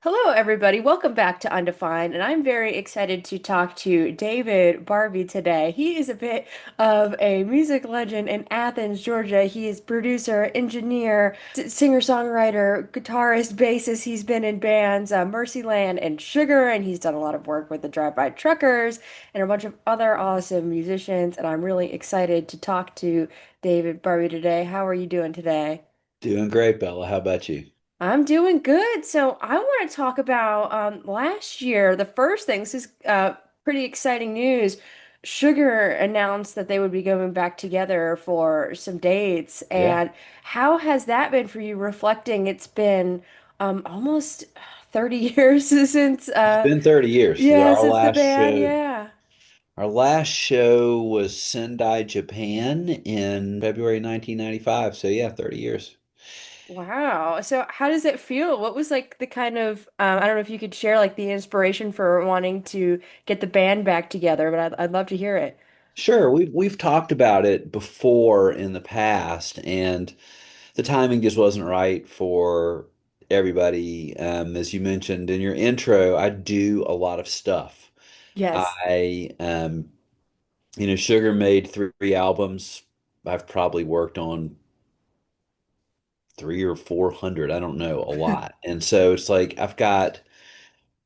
Hello, everybody. Welcome back to Undefined, and I'm very excited to talk to David Barbe today. He is a bit of a music legend in Athens, Georgia. He is producer, engineer, singer-songwriter, guitarist, bassist. He's been in bands Mercyland and Sugar, and he's done a lot of work with the Drive-By Truckers and a bunch of other awesome musicians. And I'm really excited to talk to David Barbe today. How are you doing today? Doing great, Bella. How about you? I'm doing good. So I want to talk about last year. The first thing, this is pretty exciting news. Sugar announced that they would be going back together for some dates. Yeah, And how has that been for you, reflecting it's been almost 30 years since it's been 30 years. yeah, since the band, yeah. Our last show was Sendai, Japan in February 1995. So yeah, 30 years. Wow. So how does it feel? What was like the kind of I don't know if you could share like the inspiration for wanting to get the band back together, but I'd love to hear it. Sure, we've talked about it before in the past, and the timing just wasn't right for everybody. As you mentioned in your intro, I do a lot of stuff. Yes. I Sugar made three albums. I've probably worked on three or 400. I don't know, a lot. And so it's like I've got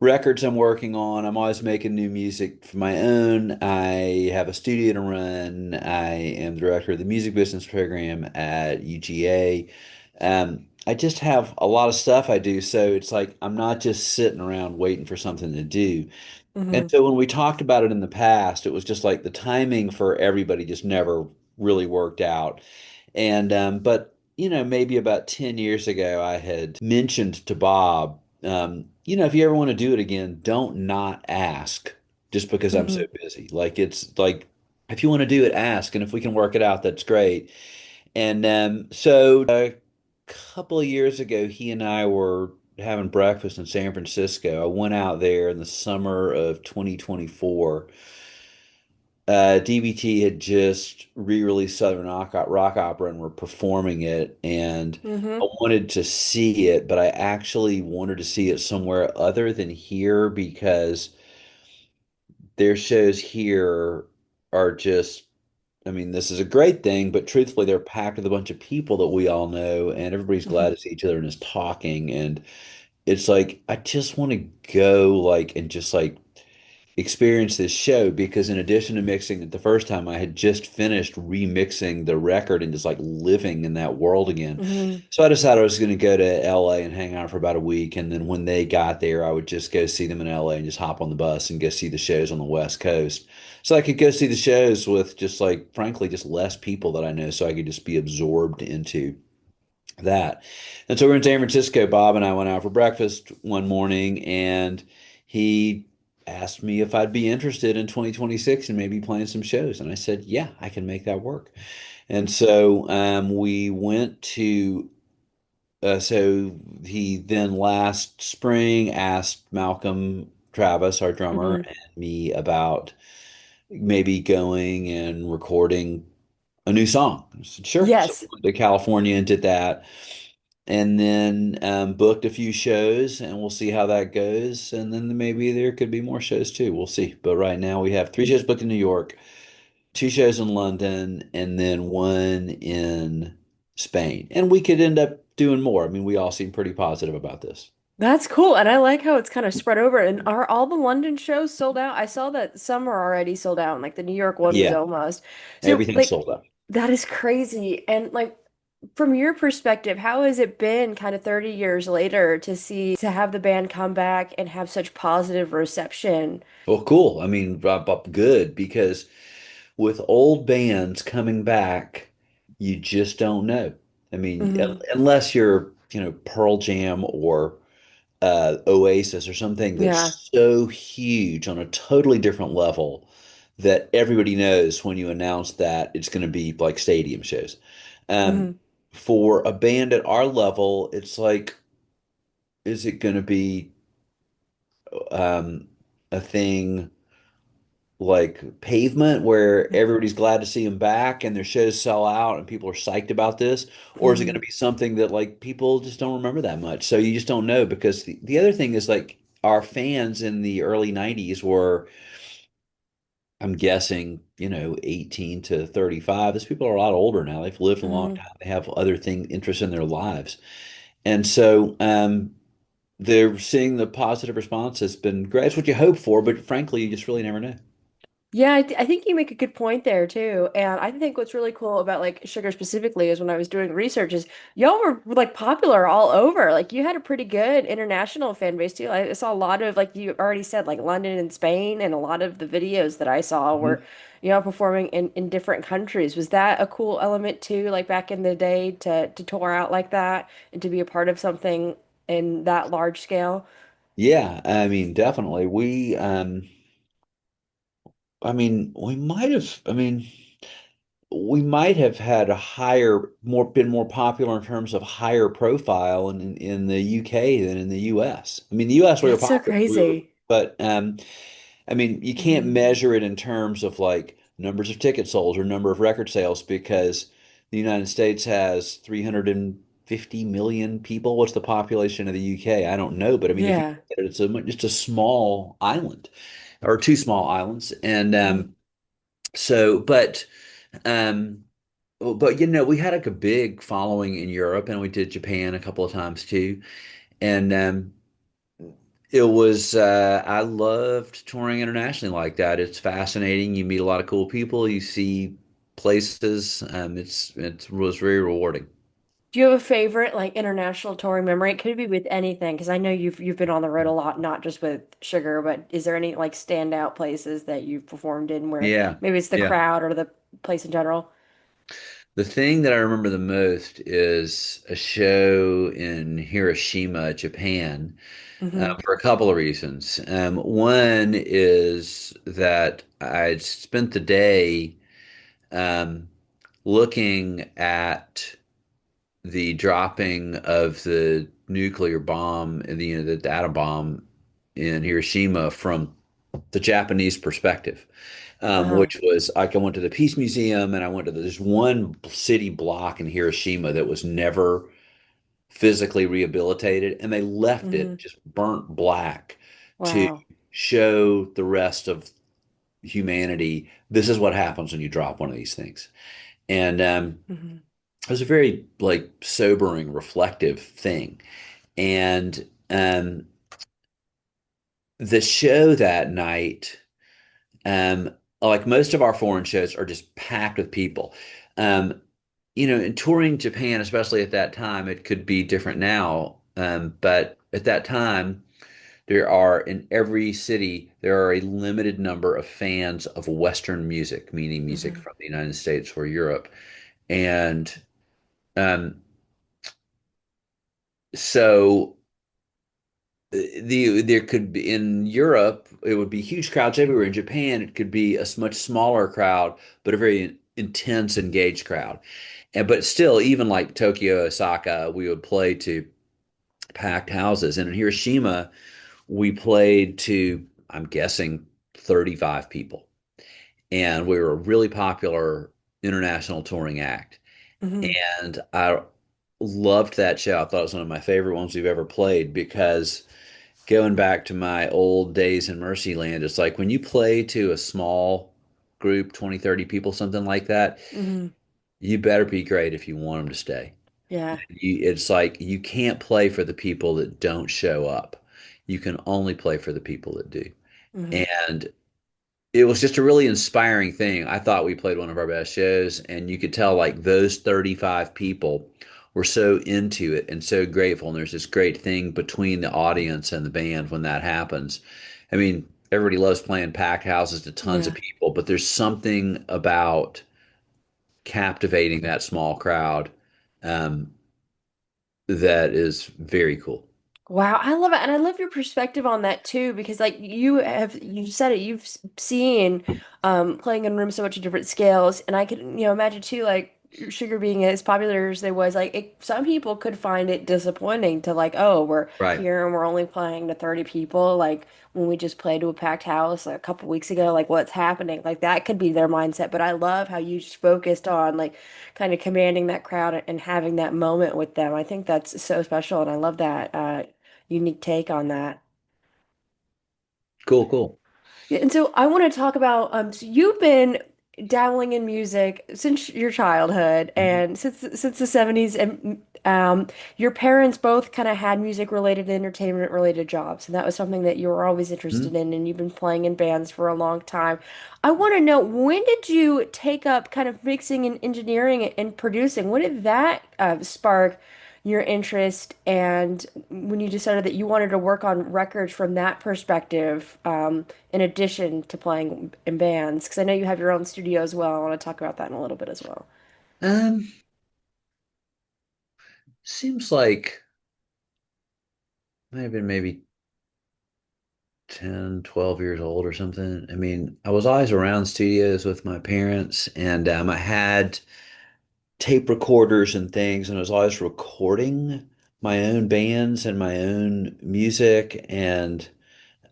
records I'm working on. I'm always making new music for my own. I have a studio to run. I am the director of the music business program at UGA. I just have a lot of stuff I do. So it's like I'm not just sitting around waiting for something to do. And Hmm. so when we talked about it in the past, it was just like the timing for everybody just never really worked out. And but maybe about 10 years ago, I had mentioned to Bob, if you ever want to do it again, don't not ask just because I'm so Hmm. busy. Like it's like if you want to do it, ask, and if we can work it out, that's great. And so a couple of years ago, he and I were having breakfast in San Francisco. I went out there in the summer of 2024. DBT had just re-released Southern Rock Opera and were performing it, and I Hmm. wanted to see it, but I actually wanted to see it somewhere other than here because their shows here are just, I mean, this is a great thing, but truthfully, they're packed with a bunch of people that we all know, and everybody's glad Hmm. to see each other and is talking, and it's like I just want to go like and just like experience this show because in addition to mixing it the first time, I had just finished remixing the record and just like living in that world again. Hmm. So I decided I was going to go to LA and hang out for about a week. And then when they got there, I would just go see them in LA and just hop on the bus and go see the shows on the West Coast. So I could go see the shows with just like, frankly, just less people that I know. So I could just be absorbed into that. And so we're in San Francisco. Bob and I went out for breakfast one morning, and he asked me if I'd be interested in 2026 and maybe playing some shows. And I said, yeah, I can make that work. And so we went to, so he then last spring asked Malcolm Travis, our drummer, Hmm. and me about maybe going and recording a new song. I said, sure. So Yes. we went to California and did that and then booked a few shows, and we'll see how that goes. And then maybe there could be more shows too. We'll see. But right now we have three shows booked in New York, two shows in London, and then one in Spain. And we could end up doing more. I mean, we all seem pretty positive about this. That's cool. And I like how it's kind of spread over. And are all the London shows sold out? I saw that some are already sold out, and like the New York one was Yeah, almost. So everything's like sold out. that is crazy. And like from your perspective, how has it been kind of 30 years later to have the band come back and have such positive reception? Well, cool. I mean, good because with old bands coming back, you just don't know. I mean, Hmm. unless you're, Pearl Jam or Oasis or something Yeah. that's so huge on a totally different level that everybody knows when you announce that it's going to be like stadium shows. Um, Hmm. for a band at our level, it's like, is it going to be um, a thing like pavement where everybody's glad to see them back and their shows sell out and people are psyched about this? Or is it going to Hmm. be something that like people just don't remember that much? So you just don't know because the other thing is like our fans in the early 90s were, I'm guessing, 18 to 35. These people are a lot older now. They've lived a long Hmm. time. They have other interests in their lives. And so they're seeing the positive response has been great. It's what you hope for, but frankly, you just really never know. Yeah, I think you make a good point there too. And I think what's really cool about like sugar specifically is when I was doing research is y'all were like popular all over. Like you had a pretty good international fan base too. I saw a lot of like you already said like London and Spain and a lot of the videos that I saw were, Mhm. performing in different countries. Was that a cool element too, like back in the day to tour out like that and to be a part of something in that large scale? Yeah, I mean, definitely. We might have, we might have had a higher, been more popular in terms of higher profile in the UK than in the US. I mean, the US we were That's so popular, crazy. but I mean, you can't Hmm. measure it in terms of like numbers of tickets sold or number of record sales because the United States has 350 million people. What's the population of the UK? I don't know, but I mean, if you Yeah. look at it, it's just a small island or two small islands, and Hmm. so, um, but we had like a big following in Europe, and we did Japan a couple of times too, and it was I loved touring internationally like that. It's fascinating. You meet a lot of cool people. You see places. It was very rewarding. Do you have a favorite like international touring memory? It could be with anything because I know you've been on the road a lot, not just with Sugar, but is there any like standout places that you've performed in where Yeah, maybe it's the yeah. crowd or the place in general? The thing that I remember the most is a show in Hiroshima, Japan, Hmm. for a couple of reasons. One is that I'd spent the day um, looking at the dropping of the nuclear bomb, the atom bomb in Hiroshima from the Japanese perspective, Uh-huh. which was like I went to the Peace Museum and I went to this one city block in Hiroshima that was never physically rehabilitated, and they left Hmm. it just burnt black to Wow. show the rest of humanity. This is what happens when you drop one of these things. And Hmm. it was a very like sobering, reflective thing. And the show that night, like most of our foreign shows, are just packed with people. Um, in touring Japan, especially at that time, it could be different now. But at that time, there are in every city, there are a limited number of fans of Western music, meaning music Hmm. from the United States or Europe. And um, so there could be in Europe, it would be huge crowds everywhere. In Japan, it could be a much smaller crowd, but a very intense, engaged crowd. And but still, even like Tokyo, Osaka, we would play to packed houses. And in Hiroshima, we played to, I'm guessing, 35 people. And we were a really popular international touring act. Hmm. And I loved that show. I thought it was one of my favorite ones we've ever played because going back to my old days in Mercyland, it's like when you play to a small group, 20, 30 people, something like that, Hmm. you better be great if you want them to stay. Yeah. It's like you can't play for the people that don't show up. You can only play for the people that do. Hmm. And it was just a really inspiring thing. I thought we played one of our best shows, and you could tell like those 35 people were so into it and so grateful. And there's this great thing between the audience and the band when that happens. I mean, everybody loves playing packed houses to tons of Yeah. people, but there's something about captivating that small crowd um, that is very cool. Wow, I love it. And I love your perspective on that too, because like you said it, seen playing in rooms so much at different scales. And I could, imagine too, like sugar being as popular as they was, like some people could find it disappointing to like, oh, we're Right. here and we're only playing to 30 people, like when we just played to a packed house like a couple weeks ago, like what's happening? Like that could be their mindset. But I love how you just focused on like kind of commanding that crowd and having that moment with them. I think that's so special, and I love that unique take on that. Cool, cool. Yeah, and so I want to talk about so you've been dabbling in music since your childhood Mhm. and since the 70s, and your parents both kind of had music related entertainment related jobs, and that was something that you were always interested Mhm. in, and you've been playing in bands for a long time. I want to know, when did you take up kind of mixing and engineering and producing? When did that spark your interest, and when you decided that you wanted to work on records from that perspective, in addition to playing in bands? Because I know you have your own studio as well. I want to talk about that in a little bit as well. Um, Seems like I have been maybe 10, 12 years old or something. I mean, I was always around studios with my parents, and I had tape recorders and things, and I was always recording my own bands and my own music. And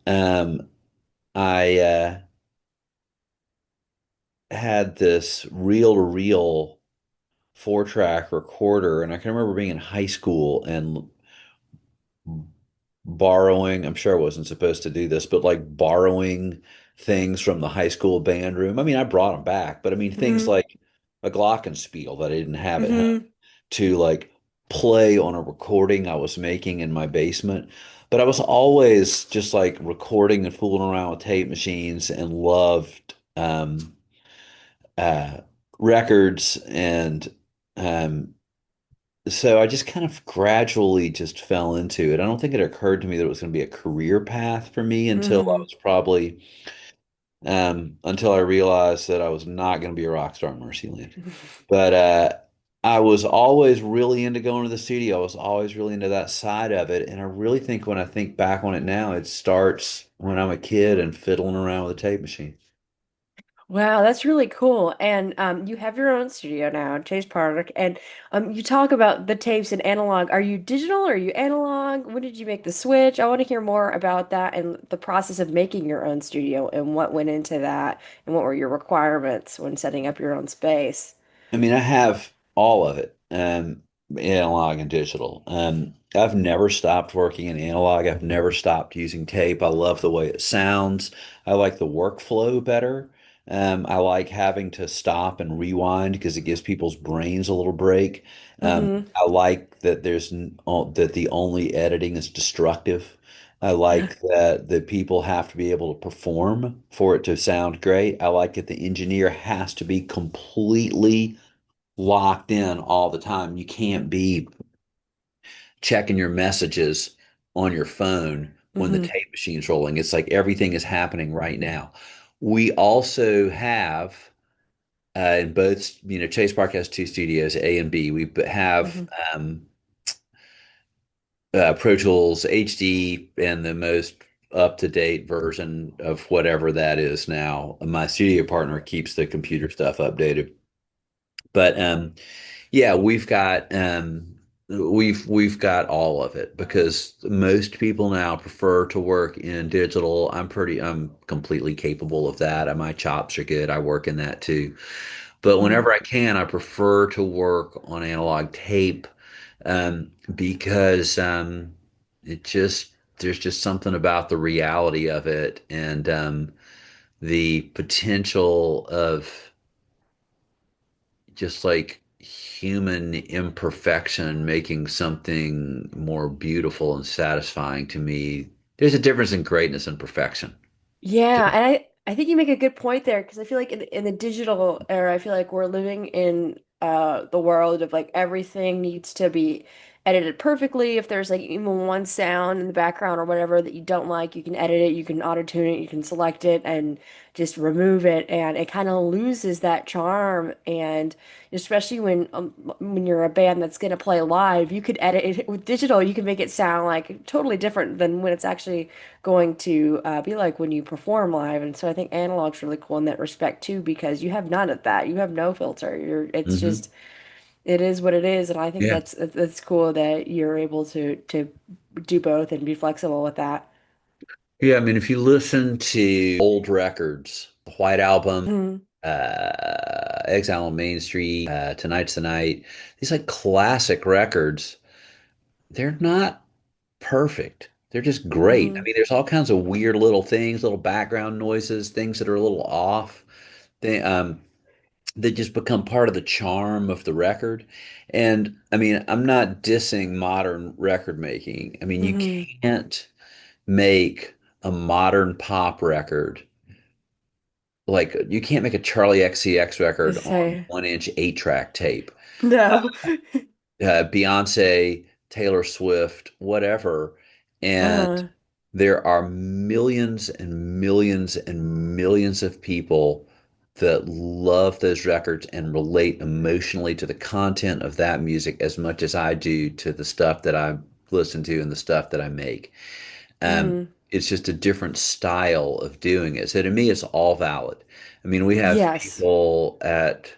um, I had this reel-to-reel 4-track recorder, and I can remember being in high school and borrowing, I'm sure I wasn't supposed to do this, but like borrowing things from the high school band room. I mean, I brought them back, but I mean, things Hmm. like a glockenspiel that I didn't have at home Hmm. to like play on a recording I was making in my basement. But I was always just like recording and fooling around with tape machines and loved uh, records. And um, so I just kind of gradually just fell into it. I don't think it occurred to me that it was going to be a career path for me until I Hmm. was probably until I realized that I was not going to be a rock star in Mercyland. But I was always really into going to the studio. I was always really into that side of it. And I really think when I think back on it now, it starts when I'm a kid and fiddling around with a tape machine. Wow, that's really cool. And you have your own studio now, Chase Park, and you talk about the tapes and analog. Are you digital? Are you analog? When did you make the switch? I want to hear more about that and the process of making your own studio and what went into that and what were your requirements when setting up your own space. I mean, I have all of it, analog and digital. I've never stopped working in analog. I've never stopped using tape. I love the way it sounds. I like the workflow better. I like having to stop and rewind because it gives people's brains a little break. Hmm. I like that that the only editing is destructive. I like that people have to be able to perform for it to sound great. I like that the engineer has to be completely locked in all the time. You can't be checking your messages on your phone when the Hmm. tape machine's rolling. It's like everything is happening right now. We also have in both, Chase Park has two studios, A and B. We have Hmm. um, Pro Tools HD and the most up-to-date version of whatever that is now. My studio partner keeps the computer stuff updated. But yeah, we've got all of it because most people now prefer to work in digital. I'm completely capable of that. And my chops are good. I work in that too. But Hmm. whenever I can, I prefer to work on analog tape because it just there's just something about the reality of it and the potential of just like human imperfection making something more beautiful and satisfying to me. There's a difference in greatness and perfection. Yeah, and I think you make a good point there, because I feel like in the digital era, I feel like we're living in the world of like everything needs to be edit it perfectly. If there's like even one sound in the background or whatever that you don't like, you can edit it, you can auto tune it, you can select it and just remove it, and it kind of loses that charm. And especially when you're a band that's gonna play live, you could edit it with digital. You can make it sound like totally different than when it's actually going to be like when you perform live. And so I think analog's really cool in that respect too, because you have none of that. You have no filter. It's Hmm. just it is what it is, and I think Yeah. that's cool that you're able to do both and be flexible with that. Yeah, I mean, if you listen to old records, the White Album, Mhm. Exile on Main Street, Tonight's the Night, these like classic records, they're not perfect. They're just great. I Mhm. mean, there's all kinds of weird little things, little background noises, things that are a little off. They that just become part of the charm of the record. And I mean, I'm not dissing modern record making. I mean, you Mhm. can't make a modern pop record like you can't make a Charlie XCX record on Say 1 inch 8 track tape. no. Beyonce, Taylor Swift, whatever. And Uh-huh. there are millions and millions and millions of people that love those records and relate emotionally to the content of that music as much as I do to the stuff that I listen to and the stuff that I make. Mhm. It's just a different style of doing it. So to me, it's all valid. I mean, we have Yes. people at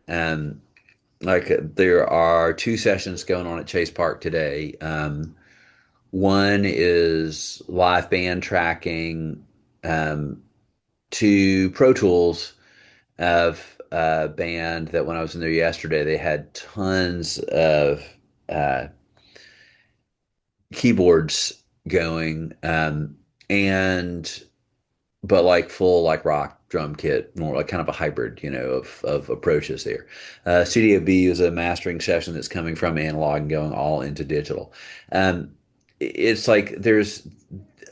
um, there are two sessions going on at Chase Park today. One is live band tracking um, to Pro Tools of a band that when I was in there yesterday, they had tons of uh, keyboards going and but like full like rock drum kit, more like kind of a hybrid, of approaches there. Studio B is a mastering session that's coming from analog and going all into digital. It's like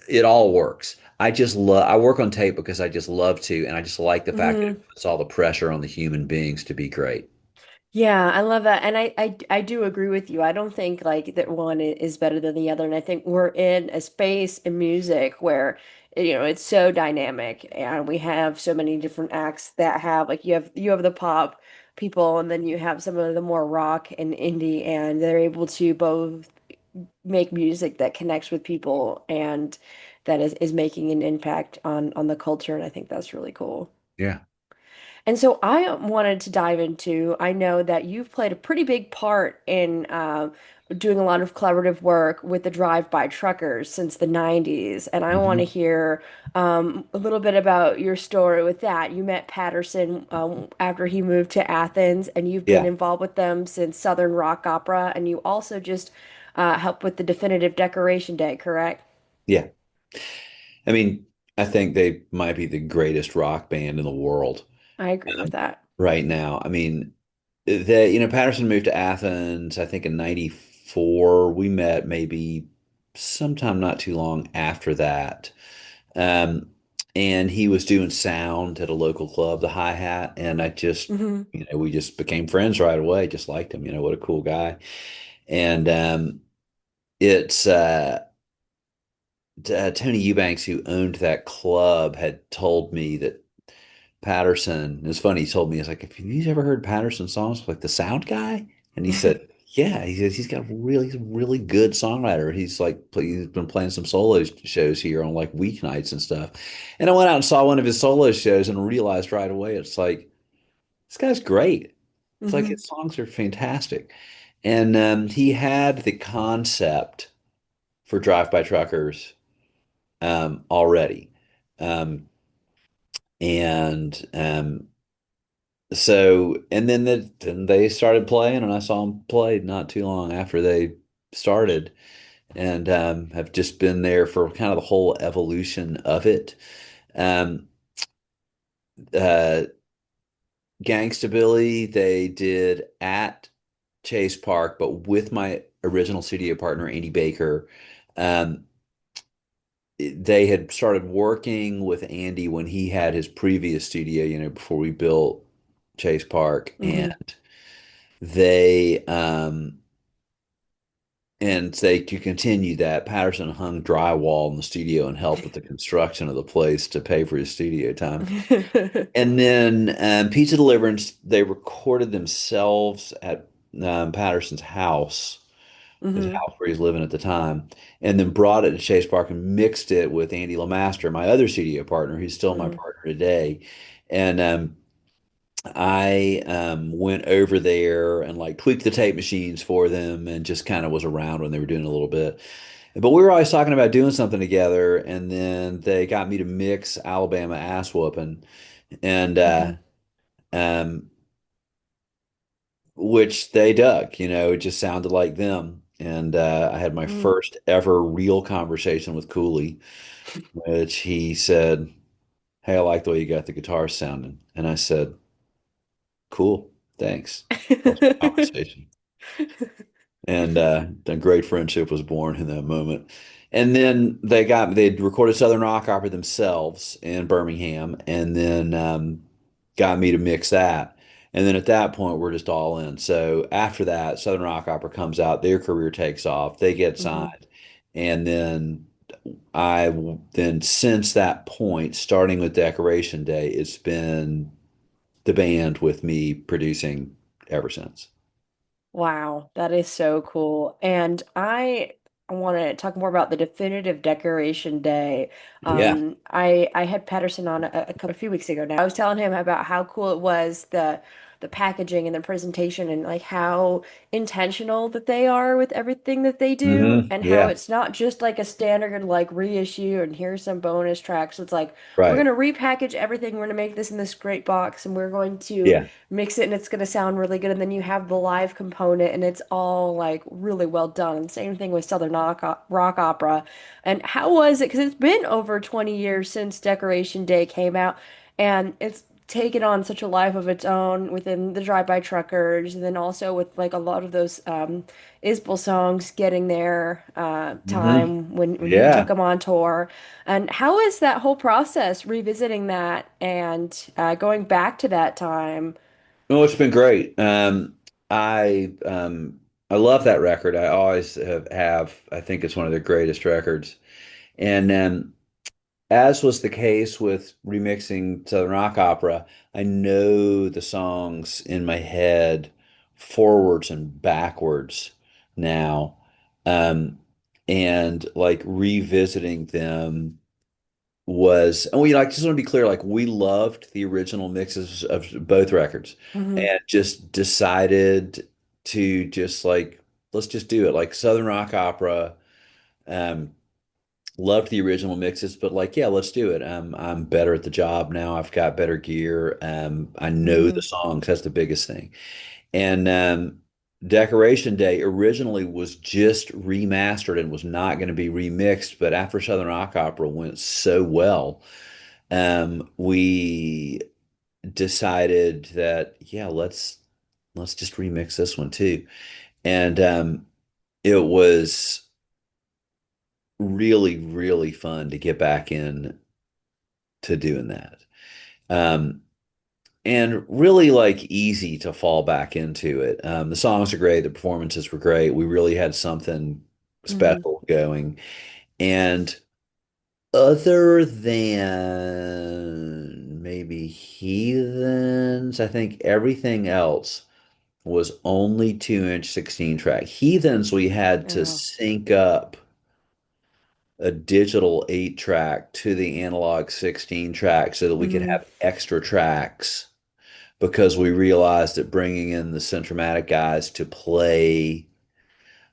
it all works. I work on tape because I just love to, and I just like the fact that it Mhm. puts all the pressure on the human beings to be great. Yeah, I love that. And I do agree with you. I don't think like that one is better than the other. And I think we're in a space in music where, it's so dynamic and we have so many different acts that have like you have the pop people and then you have some of the more rock and indie, and they're able to both make music that connects with people and that is making an impact on the culture. And I think that's really cool. Yeah. And so I wanted to dive into, I know that you've played a pretty big part in doing a lot of collaborative work with the drive-by truckers since the 90s. And I want to Hmm. hear a little bit about your story with that. You met Patterson after he moved to Athens, and you've been Yeah. involved with them since Southern Rock Opera. And you also just helped with the Definitive Decoration Day, correct? Yeah. I mean, I think they might be the greatest rock band in the world I agree with that. right now. I mean, Patterson moved to Athens, I think in 94. We met maybe sometime not too long after that. Um, and he was doing sound at a local club, the Hi-Hat, and Hmm. we just became friends right away, just liked him, what a cool guy. And it's Tony Eubanks, who owned that club, had told me that Patterson. It's funny. He told me, he's like, "Have you ever heard Patterson songs like the Sound Guy?" And he said, "Yeah." He says he's a really good songwriter. He's been playing some solo shows here on like weeknights and stuff. And I went out and saw one of his solo shows and realized right away, it's like this guy's great. It's like Hmm. his songs are fantastic. And he had the concept for Drive By Truckers already. Um, and So, and then they started playing, and I saw them play not too long after they started, and have just been there for kind of the whole evolution of it. Um, uh, Gangsta Billy, they did at Chase Park, but with my original studio partner, Andy Baker. Um, they had started working with Andy when he had his previous studio, before we built Chase Park, and Hmm. they and they could continue that. Patterson hung drywall in the studio and helped with the construction of the place to pay for his studio time. And then Pizza Deliverance, they recorded themselves at Patterson's house, his Hmm. house where he's living at the time, and then brought it to Chase Park and mixed it with Andy Lamaster, my other studio partner, who's still my Hmm. partner today. And I went over there and like tweaked the tape machines for them and just kind of was around when they were doing it a little bit. But we were always talking about doing something together, and then they got me to mix Alabama Ass Whooping, and Hmm. um, which they dug. It just sounded like them. And I had my Hmm. first ever real conversation with Cooley, which he said, "Hey, I like the way you got the guitar sounding." And I said, "Cool, thanks." That's my conversation. And a great friendship was born in that moment. And then they'd recorded Southern Rock Opera themselves in Birmingham, and then got me to mix that. And then at that point, we're just all in. So after that, Southern Rock Opera comes out, their career takes off, they get Hmm. signed, and then since that point, starting with Decoration Day, it's been the band with me producing ever since. Wow, that is so cool. And I want to talk more about the definitive decoration day. Yeah. I had Patterson on a few weeks ago now. I was telling him about how cool it was, the packaging and the presentation, and like how intentional that they are with everything that they do, and how Yeah. it's not just like a standard like reissue and here's some bonus tracks. It's like we're Right. gonna repackage everything. We're gonna make this in this great box, and we're going to Yeah. mix it and it's going to sound really good. And then you have the live component and it's all like really well done. And same thing with Southern Rock Opera. And how was it? Because it's been over 20 years since Decoration Day came out and it's taken on such a life of its own within the Drive-By Truckers and then also with like a lot of those Isbell songs getting their hmm time when he took Yeah. them on tour. And how is that whole process, revisiting that and going back to that time? No, it's been great. I love that record. I always have. I think it's one of their greatest records. And as was the case with remixing Southern Rock Opera, I know the songs in my head forwards and backwards now. Um, and like revisiting them was, and we like just want to be clear, like we loved the original mixes of both records Hmm. and just decided to just like let's just do it. Like Southern Rock Opera, um, loved the original mixes, but like yeah, let's do it. I'm better at the job now. I've got better gear. I know the Hmm. songs. That's the biggest thing. And Decoration Day originally was just remastered and was not going to be remixed, but after Southern Rock Opera went so well, we decided that yeah, let's just remix this one too. And it was really, really fun to get back in to doing that. Um, and really like easy to fall back into it. The songs are great, the performances were great. We really had something Hmm. special going. And other than maybe Heathens, I think everything else was only 2-inch 16 track. Heathens, we had to Oh. sync up a digital 8 track to the analog 16 track so that we could Hmm. have extra tracks because we realized that bringing in the Centromatic guys to play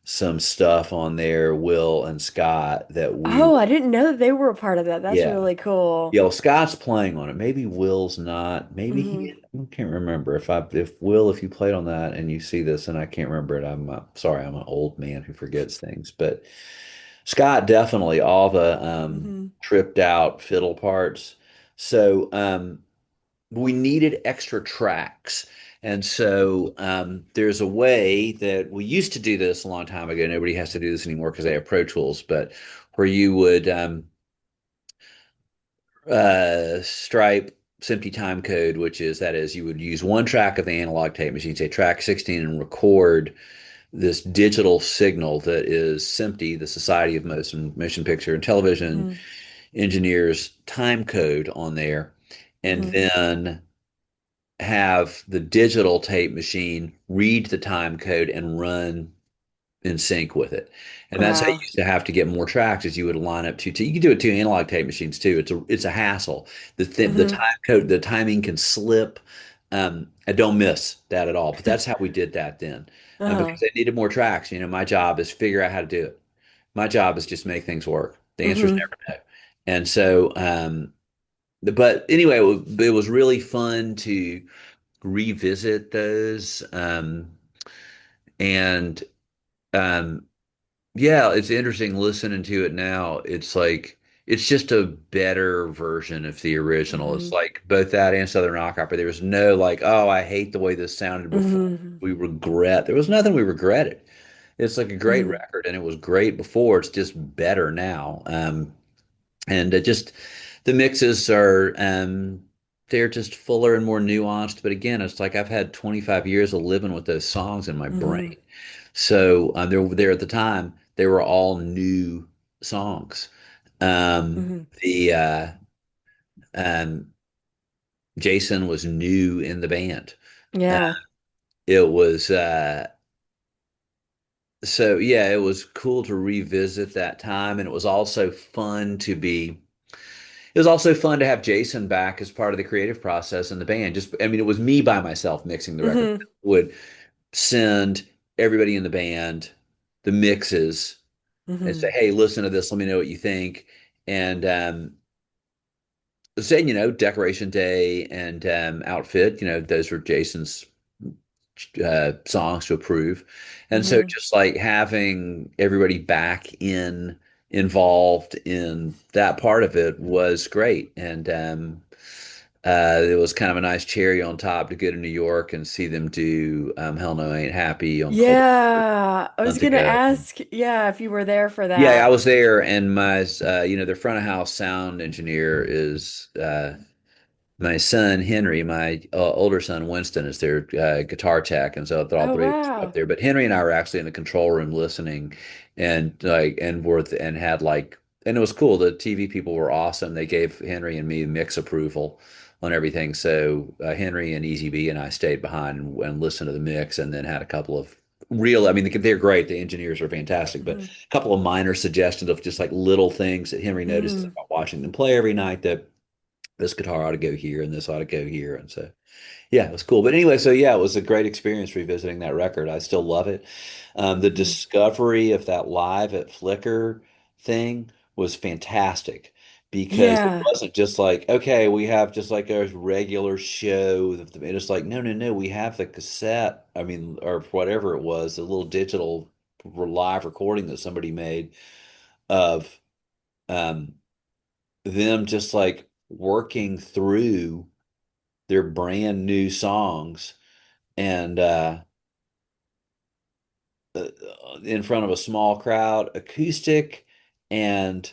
some stuff on there, Will and Scott, that we, Oh, I didn't know that they were a part of that. That's yeah. really cool. Yeah, well, Scott's playing on it. Maybe Will's not. Maybe Hmm. he. I can't remember if Will, if you played on that and you see this and I can't remember it. I'm sorry. I'm an old man who forgets things. But Scott definitely all the Hmm. tripped out fiddle parts. So we needed extra tracks. And so there's a way that we used to do this a long time ago. Nobody has to do this anymore because they have Pro Tools, but where you would stripe SMPTE time code, which is that is you would use one track of the analog tape machine, say track 16, and record this digital signal that is SMPTE, the Society of Motion Picture and Television Hmm. Engineers time code on there, and Hmm. then have the digital tape machine read the time code and run in sync with it. And that's how you Wow. used to have to get more tracks as you would line up you can do it to analog tape machines too. It's a hassle. The Hmm. time code, the timing can slip. I don't miss that at all. But that's how we did that then. Uh-huh. Because they needed more tracks. My job is figure out how to do it. My job is just make things work. The answer is Hmm. never no. And so but anyway, it was really fun to revisit those. And um, Yeah, it's interesting listening to it now. It's like it's just a better version of the original. It's Hmm. like both that and Southern Rock Opera. There was no like, oh, I hate the way this sounded before. Hmm. We regret. There was nothing we regretted. It's like a great Hmm. record, and it was great before. It's just better now. And just the mixes are they're just fuller and more nuanced. But again, it's like I've had 25 years of living with those songs in my brain. Hmm. So there at the time. They were all new songs. Hmm. The um, Jason was new in the band. Uh, Yeah. it was so yeah, it was cool to revisit that time, and it was also fun to be. It was also fun to have Jason back as part of the creative process in the band. Just, I mean, it was me by myself mixing the record. Hmm. Would send everybody in the band the mixes and say, Hmm. "Hey, listen to this. Let me know what you think." And saying, Decoration Day and Outfit, those were Jason's songs to approve. And so Hmm. just like having everybody back involved in that part of it was great. And it was kind of a nice cherry on top to go to New York and see them do Hell No, I Ain't Happy on Cold Yeah. I a was month gonna ago. ask, yeah, if you were there for Yeah, I that. was there, and their front of house sound engineer is my son Henry, my older son Winston is their guitar tech, and so they're all Oh, three of us up wow. there. But Henry and I were actually in the control room listening, and had like, and it was cool. The TV people were awesome. They gave Henry and me mix approval on everything. So Henry and Easy B and I stayed behind and listened to the mix, and then had a couple of real. I mean, they're great. The engineers are fantastic, but Hmm. a couple of minor suggestions of just like little things that Henry notices Hmm. about watching them play every night that this guitar ought to go here and this ought to go here. And so, yeah, it was cool. But anyway, so yeah, it was a great experience revisiting that record. I still love it. The Hmm. discovery of that live at Flickr thing was fantastic because it Yeah. wasn't just like, okay, we have just like a regular show. It's like, no, no, no, we have the cassette, I mean, or whatever it was, the little digital live recording that somebody made of um, them just like working through their brand new songs and uh, in front of a small crowd, acoustic, and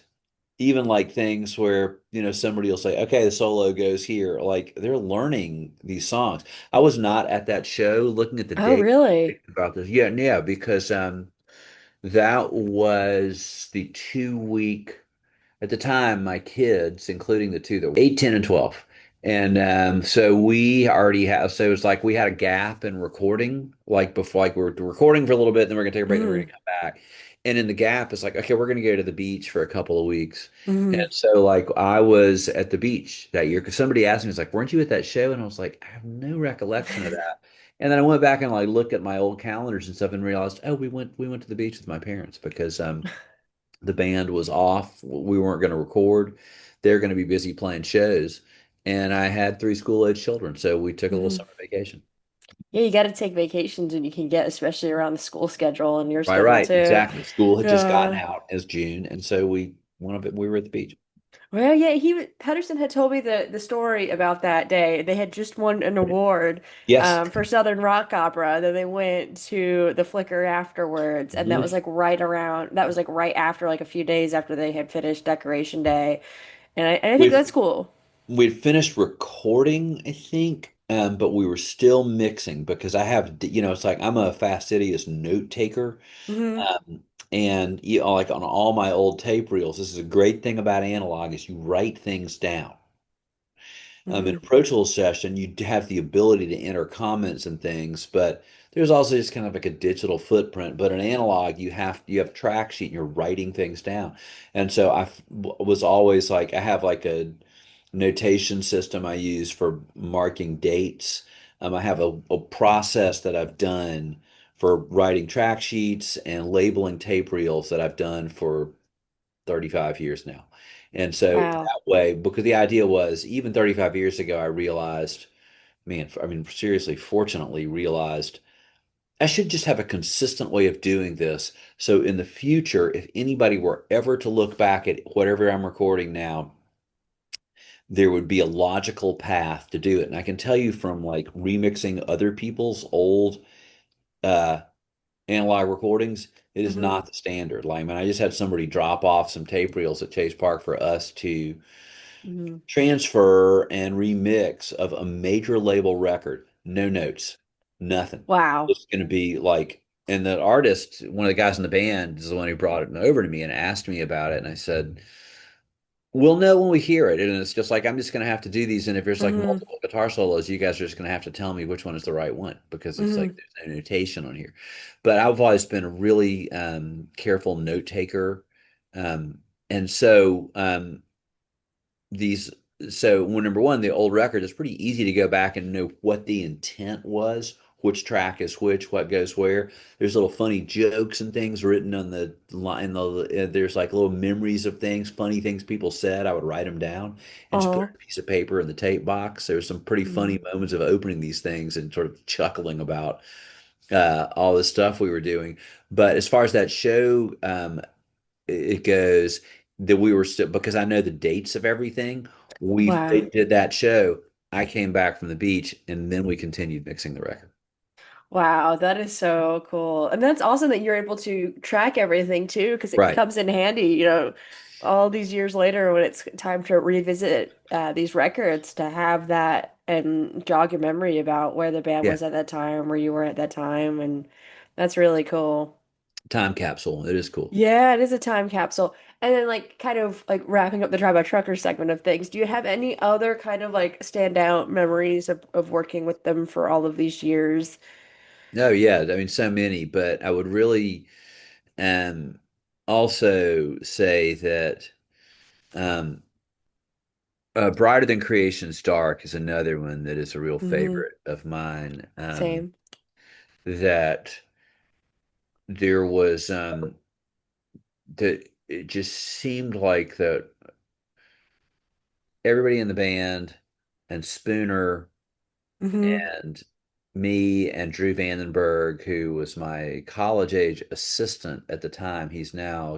even like things where somebody will say, "Okay, the solo goes here." Like they're learning these songs. I was not at that show looking at the Oh, date really? about this. Yeah, yeah, because that was the 2 week. At the time, my kids, including the two that were 8, 10, and 12. And so we already have, so it's like we had a gap in recording, like before, like we were recording for a little bit, then we're gonna take a break, then we're gonna Hmm. come back. And in the gap, it's like, okay, we're gonna go to the beach for a couple of weeks. And Hmm. so like I was at the beach that year because somebody asked me, it's like, weren't you at that show? And I was like, I have no recollection of that. And then I went back and like looked at my old calendars and stuff and realized, oh, we went to the beach with my parents because the band was off. We weren't going to record. They're going to be busy playing shows. And I had three school-age children, so we took a little Hmm. summer vacation. Yeah, you got to take vacations when you can get, especially around the school schedule and your Right, schedule right, too. exactly. School had just gotten Yeah. out as June, and so we were at the beach. Well, yeah, Pedersen had told me the story about that day. They had just won an award Yes. for Southern Rock Opera. Then they went to the Flickr afterwards, and that was Mhm. like that was like right after, like a few days after they had finished Decoration Day. And I think We've that's cool. we'd finished recording, I think. but we were still mixing because I have, it's like I'm a fastidious note taker. Hmm. Um, and like on all my old tape reels, this is a great thing about analog is you write things down. In a Hmm. Pro Tools session, you have the ability to enter comments and things, but there's also just kind of like a digital footprint. But in analog, you have a track sheet and you're writing things down. And so was always like I have like a notation system I use for marking dates. I have a process that I've done for writing track sheets and labeling tape reels that I've done for 35 years now. And so Wow. that way, because the idea was even 35 years ago, I realized, man, I mean, seriously, fortunately, realized I should just have a consistent way of doing this. So in the future, if anybody were ever to look back at whatever I'm recording now, there would be a logical path to do it. And I can tell you from like remixing other people's old uh, analog recordings, it is Hmm. not the standard. Like, man, I just had somebody drop off some tape reels at Chase Park for us to Hmm. transfer and remix of a major label record. No notes, nothing. Wow. It's going to be like, and the artist, one of the guys in the band, is the one who brought it over to me and asked me about it. And I said, we'll know when we hear it. And it's just like, I'm just going to have to do these. And if there's like Hmm. multiple guitar solos, you guys are just going to have to tell me which one is the right one because it's like Hmm. there's no notation on here. But I've always been a really careful note taker. Um, and so, these so when number one, the old record, it's pretty easy to go back and know what the intent was, which track is which, what goes where. There's little funny jokes and things written on the line. There's like little memories of things, funny things people said. I would write them down and just put Uh-huh. a piece of paper in the tape box. There's some pretty funny Hmm. moments of opening these things and sort of chuckling about all the stuff we were doing. But as far as that show, it goes that we were still because I know the dates of everything. They Wow. did that show. I came back from the beach and then we continued mixing the record. Wow, that is so cool. And that's awesome that you're able to track everything too, because it Right. comes in handy, all these years later when it's time to revisit these records to have that and jog your memory about where the band Yeah. was at that time, where you were at that time, and that's really cool. Time capsule. It is cool. Yeah, it is a time capsule. And then like kind of like wrapping up the Drive By Trucker segment of things, do you have any other kind of like standout memories of working with them for all of these years? No, yeah. I mean, so many, but I would really um also say that um Brighter Than Creation's Dark is another one that is a real Hmm. favorite of mine. Same. That there was that it just seemed like that everybody in the band and Spooner Hmm. and me and Drew Vandenberg, who was my college age assistant at the time. He's now,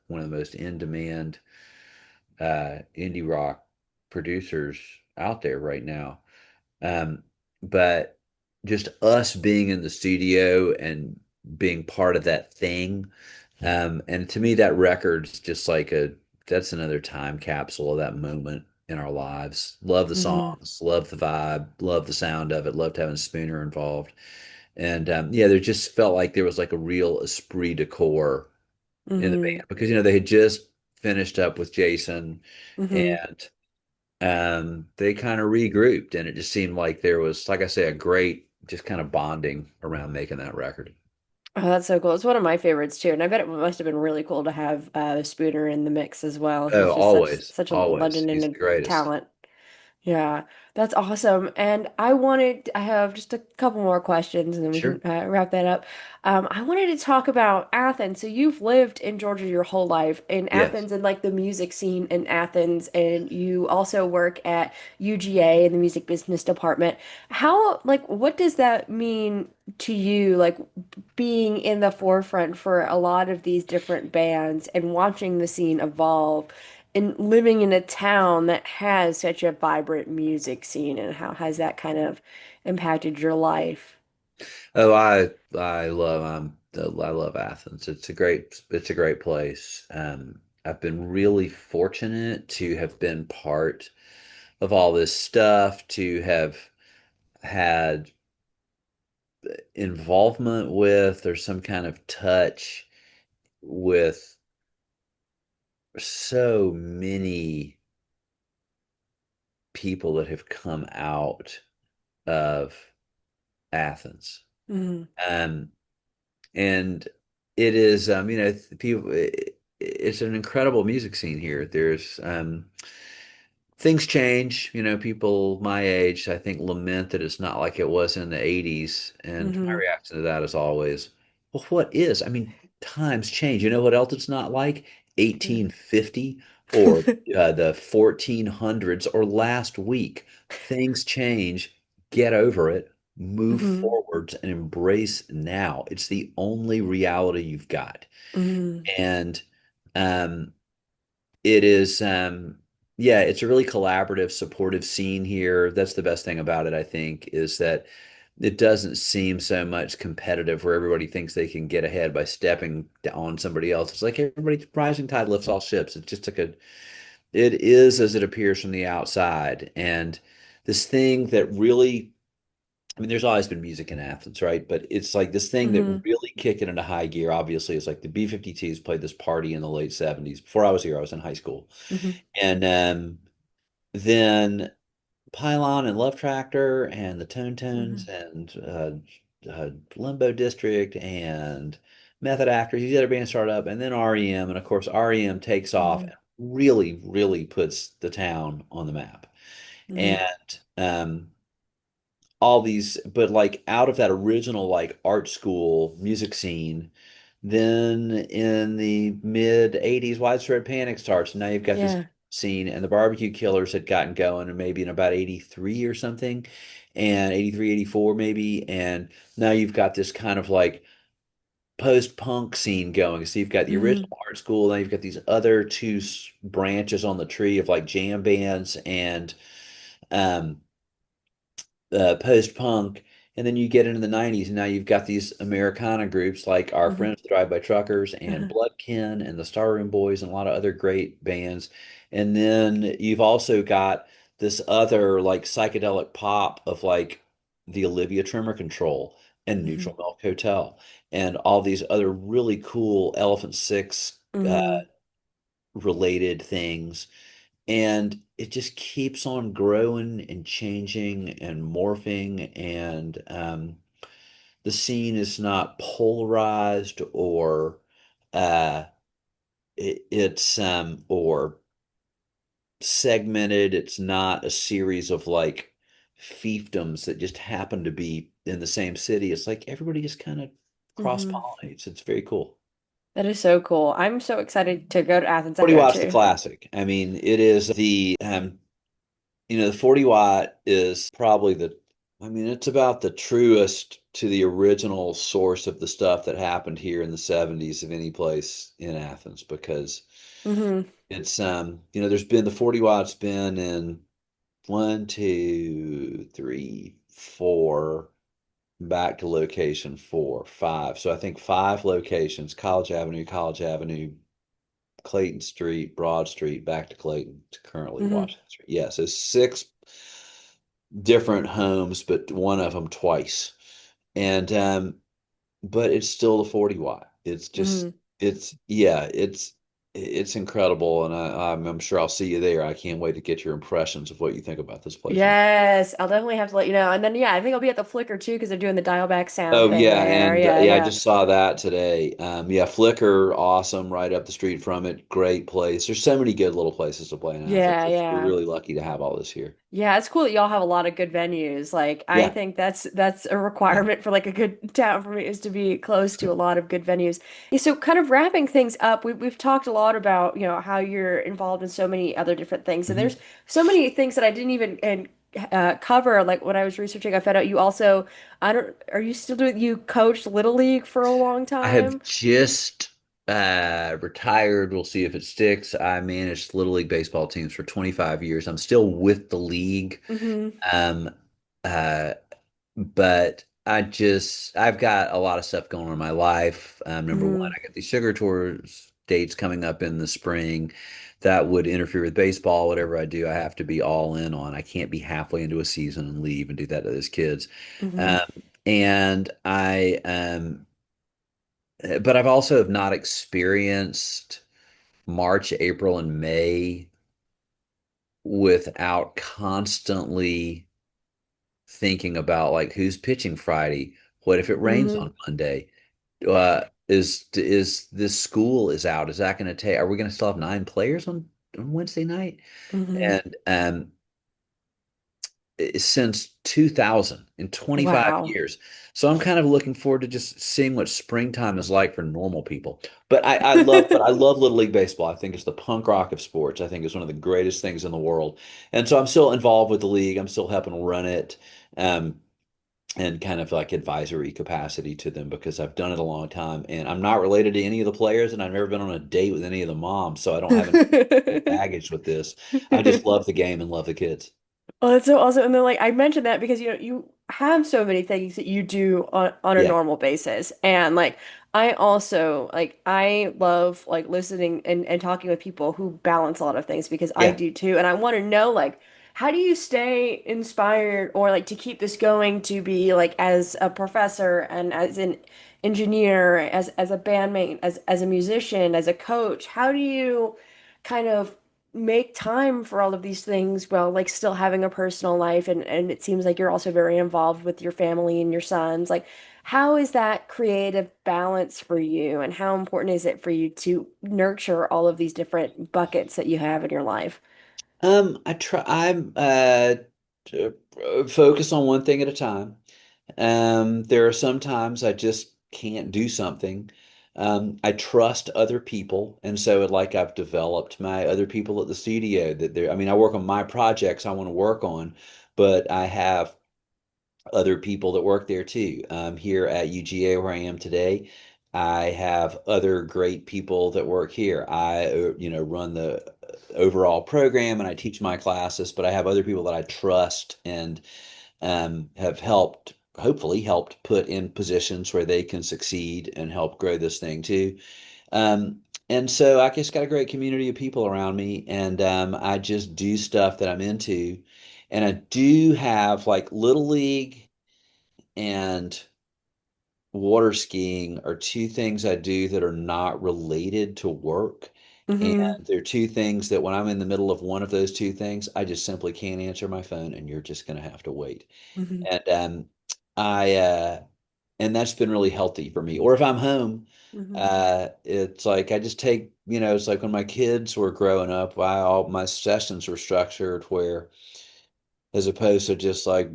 one of the most in-demand indie rock producers out there right now. Um, but just us being in the studio and being part of that thing. And to me, that record's just like that's another time capsule of that moment in our lives. Love the Hmm. songs, love the vibe, love the sound of it, loved having Spooner involved. And yeah, there just felt like there was like a real esprit de corps in the Hmm. band because, they had just finished up with Jason Hmm. and they kind of regrouped, and it just seemed like there was, like I say, a great just kind of bonding around making that record. Oh, that's so cool. It's one of my favorites too, and I bet it must have been really cool to have Spooner in the mix as well. Oh, He's just such always, such a always. legend and He's a the greatest. talent. Yeah, that's awesome. And I have just a couple more questions and then we can Sure. wrap that up. I wanted to talk about Athens. So you've lived in Georgia your whole life in Yes. Athens and like the music scene in Athens, and you also work at UGA in the music business department. What does that mean to you, like being in the forefront for a lot of these different bands and watching the scene evolve? And living in a town that has such a vibrant music scene, and how has that kind of impacted your life? Oh, I love Athens. It's a great place. I've been really fortunate to have been part of all this stuff, to have had involvement with or some kind of touch with so many people that have come out of Athens. Hmm. Um, and it is, people, it's an incredible music scene here. There's, things change, people my age, I think, lament that it's not like it was in the 80s. And my Hmm. reaction to that is always, well, what is? I mean, times change. You know what else it's not like? 1850 or the 1400s or last week. Things change. Get over it. Move Hmm. forwards and embrace now. It's the only reality you've got. Hmm. And um, it is, yeah, it's a really collaborative, supportive scene here. That's the best thing about it, I think, is that it doesn't seem so much competitive where everybody thinks they can get ahead by stepping on somebody else. It's like everybody, rising tide lifts all ships. It's just like it is as it appears from the outside. And this thing that really, I mean, there's always been music in Athens, right? But it's like this thing that Hmm. really kicked it into high gear, obviously, is like the B-52s played this party in the late 70s. Before I was here, I was in high school. Hmm. And then Pylon and Love Tractor and the Tone Tones Hmm. and Limbo District and Method Actors, these other bands start up, and then REM. And of course, REM takes off Hmm. and really, really puts the town on the map. Hmm. And all these, but like out of that original like art school music scene, then in the mid 80s, Widespread Panic starts. And now you've got this Yeah. scene, and the Barbecue Killers had gotten going, and maybe in about 83 or something, and 83, 84 maybe. And now you've got this kind of like post-punk scene going. So you've got the Hmm. original art school, now you've got these other two branches on the tree of like jam bands and um post-punk, and then you get into the 90s, and now you've got these Americana groups like our Hmm. friends the Drive-By Truckers and Uh-huh. Bloodkin and the Starroom Boys and a lot of other great bands. And then you've also got this other like psychedelic pop of like the Olivia Tremor Control and Hmm. Neutral Milk Hotel and all these other really cool Elephant Six Hmm. related things, and it just keeps on growing and changing and morphing. And the scene is not polarized or uh, it's or segmented. It's not a series of like fiefdoms that just happen to be in the same city. It's like everybody just kind of cross Hmm. pollinates. It's very cool. That is so cool. I'm so excited to go to Athens. I 40 go watts the too. classic. I mean, it is the 40 watt is probably I mean, it's about the truest to the original source of the stuff that happened here in the 70s of any place in Athens, because Hmm. it's, there's been the 40 watts been in one, two, three, four, back to location four, five. So I think five locations: College Avenue, Clayton Street, Broad Street, back to Clayton, to currently Hmm. Washington Street. Yeah, so six different homes, but one of them twice. And but it's still the 40 watt. It's just Hmm. yeah, it's incredible, and I'm sure I'll see you there. I can't wait to get your impressions of what you think about this place. Yes, I'll definitely have to let you know. And then yeah, I think I'll be at the Flickr too because they're doing the dial back sound Oh thing yeah, there. and Yeah, yeah, I yeah. just saw that today. Yeah, Flickr, awesome, right up the street from it. Great place. There's so many good little places to play in Athens. Yeah, We're yeah. really lucky to have all this here. Yeah, it's cool that y'all have a lot of good venues. Like I Yeah, think that's a yeah. requirement for like a good town for me is to be close to a lot of good venues. Yeah, so kind of wrapping things up, we've talked a lot about, how you're involved in so many other different things. And there's Mhm. so many things that I didn't even cover. Like when I was researching, I found out you also, I don't, are you still doing, you coached Little League for a long I have time? just retired. We'll see if it sticks. I managed Little League baseball teams for 25 years. I'm still with the league. Mm-hmm. Um, uh, but I've got a lot of stuff going on in my life. Number one, Mm-hmm. I got these sugar tours dates coming up in the spring that would interfere with baseball. Whatever I do, I have to be all in on. I can't be halfway into a season and leave and do that to those kids. Hmm. Um, and but I've also have not experienced March, April, and May without constantly thinking about like who's pitching Friday. What if it rains Hmm. on Monday? Is this school is out? Is that going to take? Are we going to still have 9 players on Wednesday night? Hmm. And since 2000 in 25 Wow. years. So I'm kind of looking forward to just seeing what springtime is like for normal people. But I love Little League Baseball. I think it's the punk rock of sports. I think it's one of the greatest things in the world. And so I'm still involved with the league. I'm still helping run it. Um, and kind of like advisory capacity to them because I've done it a long time and I'm not related to any of the players and I've never been on a date with any of the moms, so I don't have any baggage with this. I just love the game and love the kids. Oh, that's so awesome. And then like I mentioned that because you have so many things that you do on a Yeah. normal basis. And like I also like I love like listening and talking with people who balance a lot of things because I Yeah. do too. And I want to know like how do you stay inspired or like to keep this going to be like as a professor and as an engineer, as a bandmate, as a musician, as a coach? How do you kind of make time for all of these things while like still having a personal life and it seems like you're also very involved with your family and your sons. Like how is that creative balance for you and how important is it for you to nurture all of these different buckets that you have in your life? I'm to focus on one thing at a time. There are some times I just can't do something. I trust other people, and so like I've developed my other people at the studio that they're, I mean, I work on my projects I want to work on, but I have other people that work there too. Here at UGA, where I am today, I have other great people that work here. I run the overall program and I teach my classes, but I have other people that I trust and have hopefully helped put in positions where they can succeed and help grow this thing too. Um, and so I just got a great community of people around me, and I just do stuff that I'm into. And I do have like Little League and water skiing are two things I do that are not related to work. And Hmm. they're two things that when I'm in the middle of one of those two things, I just simply can't answer my phone and you're just going to have to wait. Hmm. And I and that's been really healthy for me. Or if I'm home, Hmm. it's like I just take, it's like when my kids were growing up, all my sessions were structured where as opposed to just like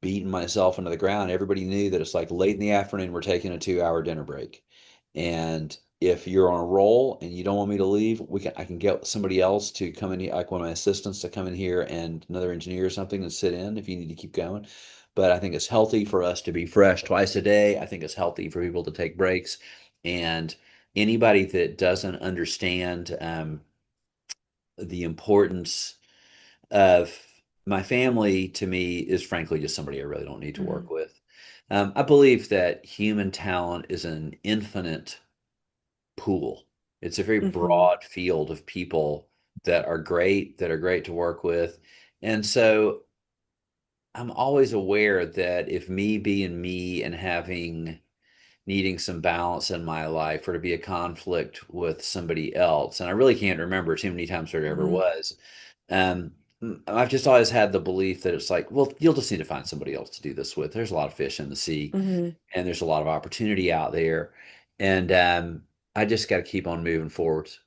beating myself into the ground. Everybody knew that it's like late in the afternoon, we're taking a 2 hour dinner break. And if you're on a roll and you don't want me to leave, I can get somebody else to come in here, like one of my assistants to come in here and another engineer or something and sit in if you need to keep going. But I think it's healthy for us to be fresh twice a day. I think it's healthy for people to take breaks. And anybody that doesn't understand the importance of my family to me is frankly just somebody I really don't need to Hmm. work with. I believe that human talent is an infinite pool. It's a very Hmm. broad field of people that are great to work with. And so I'm always aware that if me being me and having needing some balance in my life or to be a conflict with somebody else, and I really can't remember too many times there ever Hmm. was. Um, I've just always had the belief that it's like, well, you'll just need to find somebody else to do this with. There's a lot of fish in the sea, Hmm. and there's a lot of opportunity out there, and I just got to keep on moving forwards.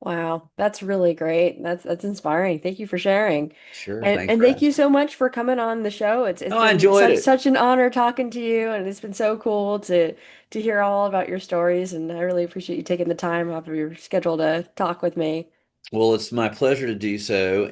Wow, that's really great. That's inspiring. Thank you for sharing. Sure, And thanks and for thank you asking. so much for coming on the show. It's Oh, I been enjoyed such it. such an honor talking to you and it's been so cool to hear all about your stories and I really appreciate you taking the time off of your schedule to talk with me. Well, it's my pleasure to do so.